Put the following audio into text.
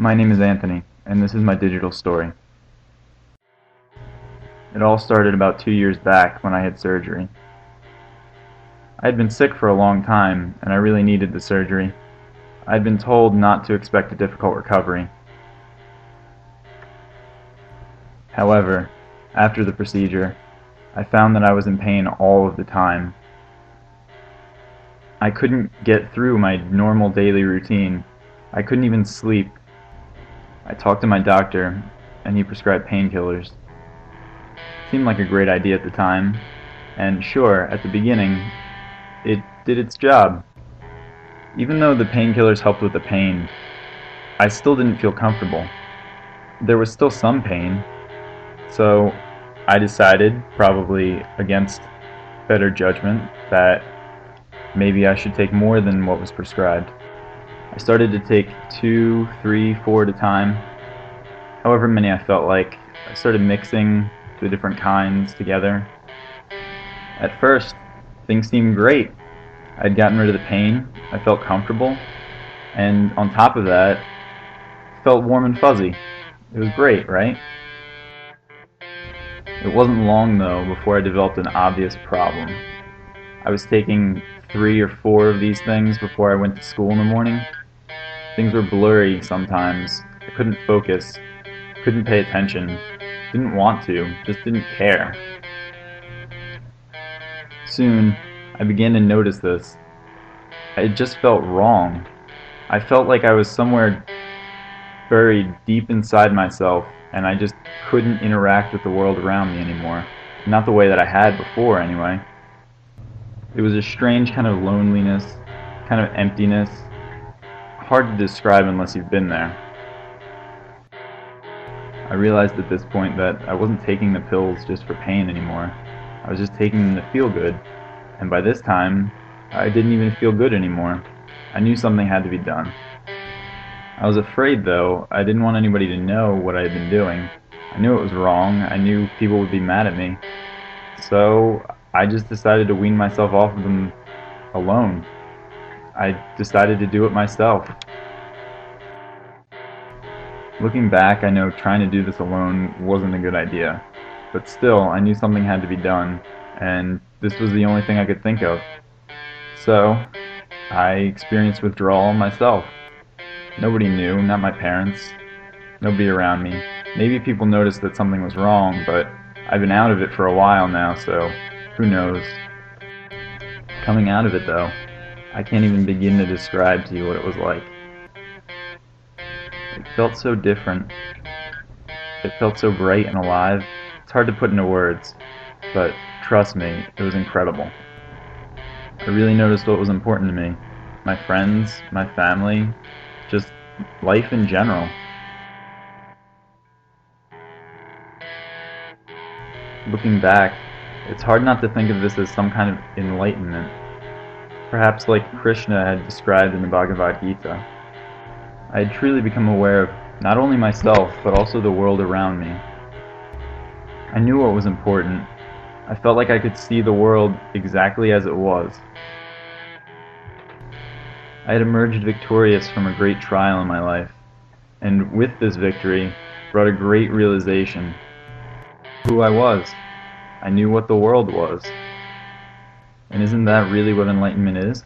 My name is Anthony, and this is my digital story. It all started about 2 years back when I had surgery. I had been sick for a long time, and I really needed the surgery. I had been told not to expect a difficult recovery. However, after the procedure, I found that I was in pain all of the time. I couldn't get through my normal daily routine. I couldn't even sleep. I talked to my doctor, and he prescribed painkillers. Seemed like a great idea at the time, and sure, at the beginning, it did its job. Even though the painkillers helped with the pain, I still didn't feel comfortable. There was still some pain, so I decided, probably against better judgment, that maybe I should take more than what was prescribed. I started to take 2, 3, 4 at a time, however many I felt like. I started mixing the different kinds together. At first, things seemed great. I'd gotten rid of the pain, I felt comfortable, and on top of that, felt warm and fuzzy. It was great, right? It wasn't long though before I developed an obvious problem. I was taking 3 or 4 of these things before I went to school in the morning. Things were blurry sometimes. I couldn't focus, couldn't pay attention, didn't want to, just didn't care. Soon, I began to notice this. It just felt wrong. I felt like I was somewhere buried deep inside myself, and I just couldn't interact with the world around me anymore. Not the way that I had before, anyway. It was a strange kind of loneliness, kind of emptiness. Hard to describe unless you've been there. I realized at this point that I wasn't taking the pills just for pain anymore. I was just taking them to feel good. And by this time, I didn't even feel good anymore. I knew something had to be done. I was afraid, though. I didn't want anybody to know what I had been doing. I knew it was wrong. I knew people would be mad at me. So I just decided to wean myself off of them alone. I decided to do it myself. Looking back, I know trying to do this alone wasn't a good idea. But still, I knew something had to be done, and this was the only thing I could think of. So, I experienced withdrawal myself. Nobody knew, not my parents, nobody around me. Maybe people noticed that something was wrong, but I've been out of it for a while now, so who knows. Coming out of it, though, I can't even begin to describe to you what it was like. It felt so different. It felt so bright and alive. It's hard to put into words, but trust me, it was incredible. I really noticed what was important to me. My friends, my family, just life in general. Looking back, it's hard not to think of this as some kind of enlightenment. Perhaps like Krishna had described in the Bhagavad Gita. I had truly become aware of not only myself, but also the world around me. I knew what was important. I felt like I could see the world exactly as it was. I had emerged victorious from a great trial in my life, and with this victory brought a great realization. Who I was. I knew what the world was. And isn't that really what enlightenment is?